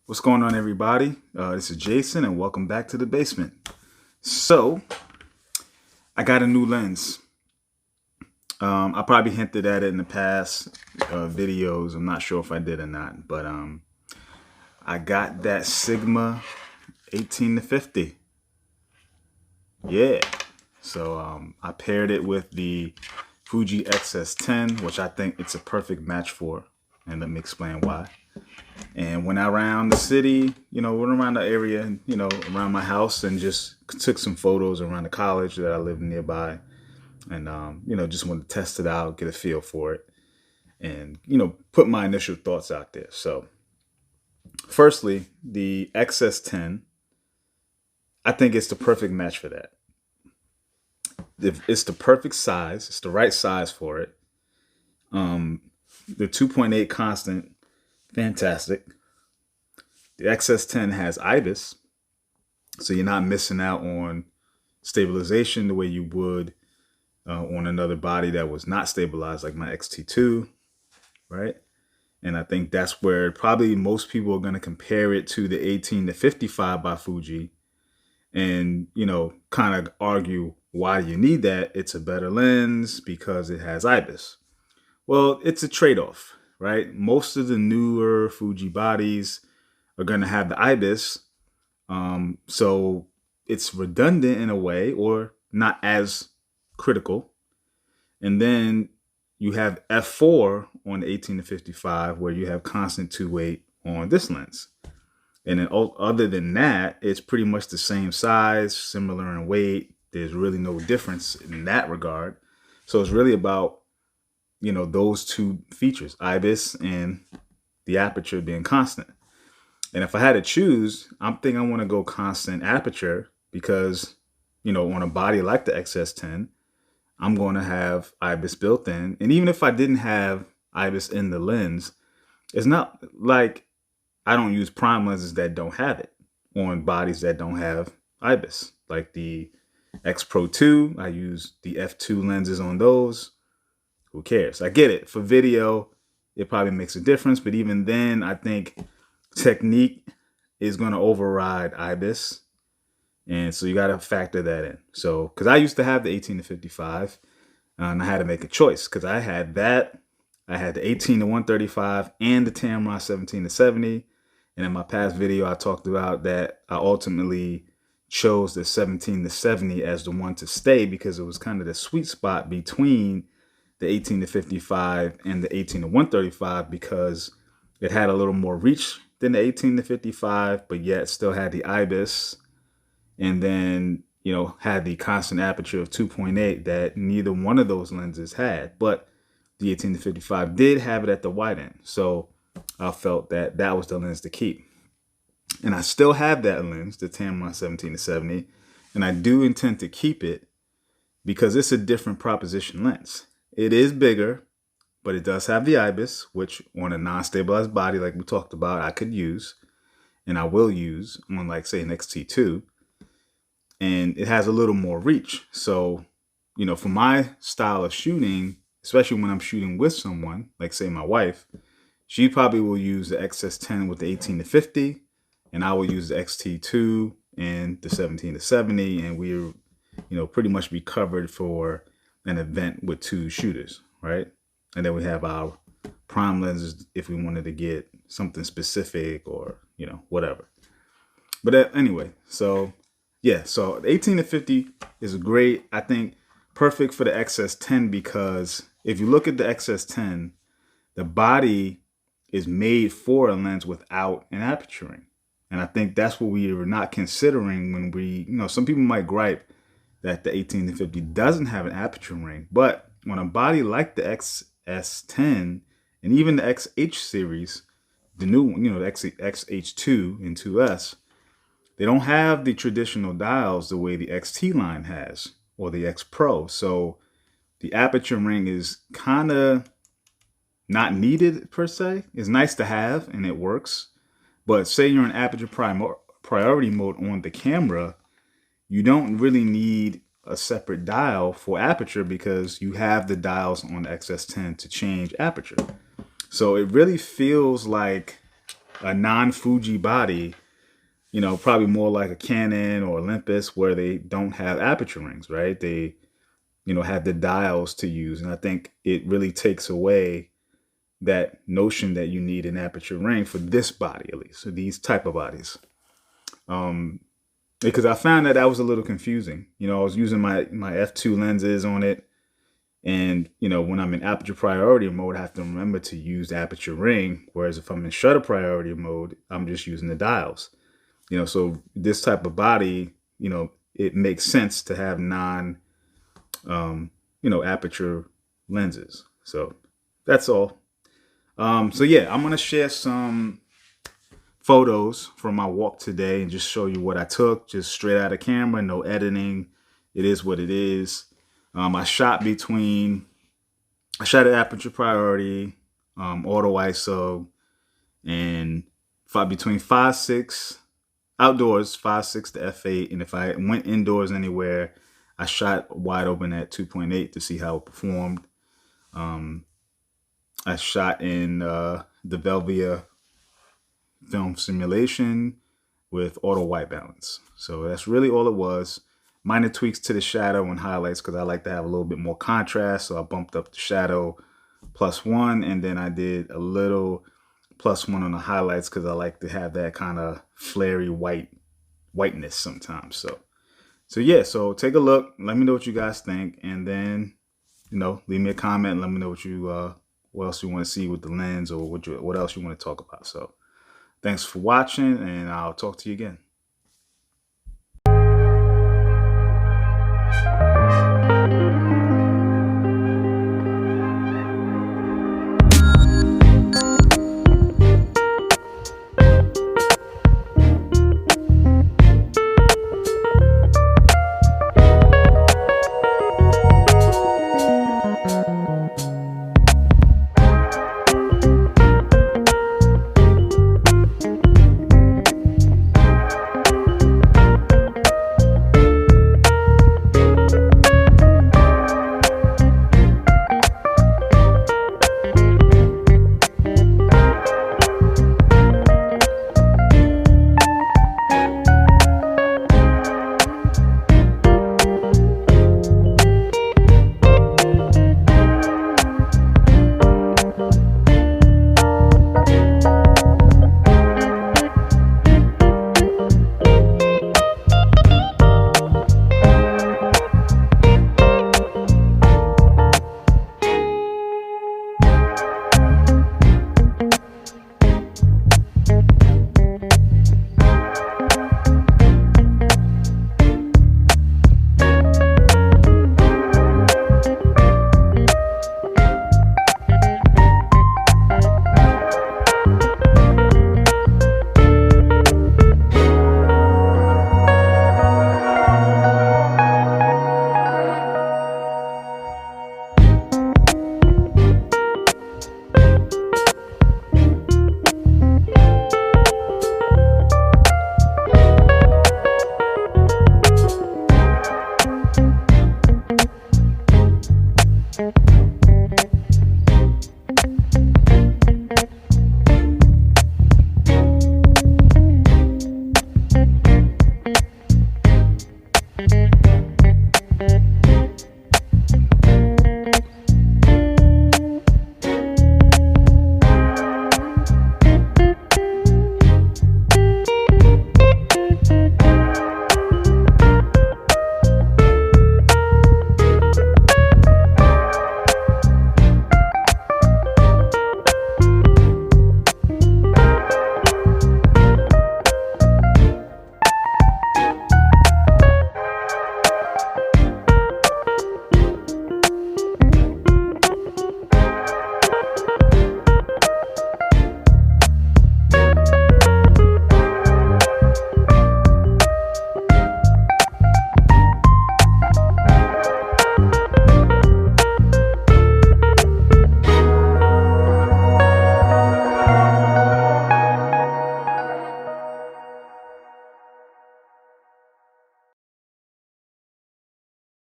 What's going on, everybody? This is Jason, and welcome back to the basement. So, I got a new lens. I probably hinted at it in the past videos. I'm not sure if I did or not, but I got that Sigma 18 to 50. Yeah. So I paired it with the Fuji XS10, which I think it's a perfect match for, and let me explain why. And went around the city, went around the area, around my house, and just took some photos around the college that I lived nearby. And, just wanted to test it out, get a feel for it, and, put my initial thoughts out there. So, firstly, the XS10, I think it's the perfect match for that. It's the perfect size, it's the right size for it. The 2.8 constant, fantastic. The XS10 has IBIS, so you're not missing out on stabilization the way you would on another body that was not stabilized, like my XT2, right? And I think that's where probably most people are going to compare it to the 18 to 55 by Fuji and, kind of argue why you need that. It's a better lens because it has IBIS. Well, it's a trade-off, right? Most of the newer Fuji bodies are going to have the IBIS. So it's redundant in a way, or not as critical. And then you have f4 on the 18 to 55, where you have constant 2.8 on this lens. And then other than that, it's pretty much the same size, similar in weight. There's really no difference in that regard. So it's really about, those two features, IBIS and the aperture being constant. And if I had to choose, I'm thinking I want to go constant aperture because, on a body like the XS10, I'm going to have IBIS built in. And even if I didn't have IBIS in the lens, it's not like I don't use prime lenses that don't have it on bodies that don't have IBIS. Like the X Pro 2, I use the f2 lenses on those. Who cares? I get it. For video, it probably makes a difference. But even then, I think technique is going to override IBIS. And so you got to factor that in. So, because I used to have the 18 to 55, and I had to make a choice because I had that. I had the 18 to 135 and the Tamron 17 to 70. And in my past video, I talked about that I ultimately chose the 17 to 70 as the one to stay because it was kind of the sweet spot between the 18 to 55 and the 18 to 135 because it had a little more reach than the 18 to 55, but yet still had the IBIS. And then, had the constant aperture of 2.8 that neither one of those lenses had. But the 18 to 55 did have it at the wide end. So I felt that that was the lens to keep. And I still have that lens, the Tamron 17 to 70. And I do intend to keep it because it's a different proposition lens. It is bigger, but it does have the IBIS, which on a non-stabilized body like we talked about, I could use. And I will use on, like, say, an XT2. And it has a little more reach. So, for my style of shooting, especially when I'm shooting with someone, like say my wife, she probably will use the XS10 with the 18 to 50, and I will use the XT2 and the 17 to 70, and we're, pretty much be covered for an event with two shooters, right? And then we have our prime lenses if we wanted to get something specific or, whatever. But anyway, so yeah, so the 18 to 50 is great. I think perfect for the XS10 because if you look at the XS10, the body is made for a lens without an aperture ring. And I think that's what we are not considering when we, some people might gripe that the 18 to 50 doesn't have an aperture ring. But on a body like the XS10 and even the XH series, the new one, the XH2 and 2S, they don't have the traditional dials the way the XT line has or the X Pro. So the aperture ring is kind of not needed per se. It's nice to have and it works. But say you're in aperture priority mode on the camera, you don't really need a separate dial for aperture because you have the dials on the XS10 to change aperture. So it really feels like a non-Fuji body, probably more like a Canon or Olympus, where they don't have aperture rings, right? They, have the dials to use. And I think it really takes away that notion that you need an aperture ring for this body, at least, so these type of bodies. Because I found that was a little confusing. I was using my f2 lenses on it. And, when I'm in aperture priority mode, I have to remember to use the aperture ring. Whereas if I'm in shutter priority mode, I'm just using the dials. So this type of body, it makes sense to have aperture lenses. So that's all. So yeah, I'm going to share some photos from my walk today and just show you what I took, just straight out of camera, no editing. It is what it is. I shot at aperture priority, auto ISO, and between 5.6 outdoors, 5.6 to f8. And if I went indoors anywhere, I shot wide open at 2.8 to see how it performed. I shot in the Velvia film simulation with auto white balance. So that's really all it was. Minor tweaks to the shadow and highlights because I like to have a little bit more contrast. So I bumped up the shadow +1, and then I did a little +1 on the highlights because I like to have that kind of flary whiteness sometimes. So yeah, so take a look. Let me know what you guys think, and then leave me a comment and let me know what else you want to see with the lens, or what else you want to talk about. So thanks for watching, and I'll talk to you again.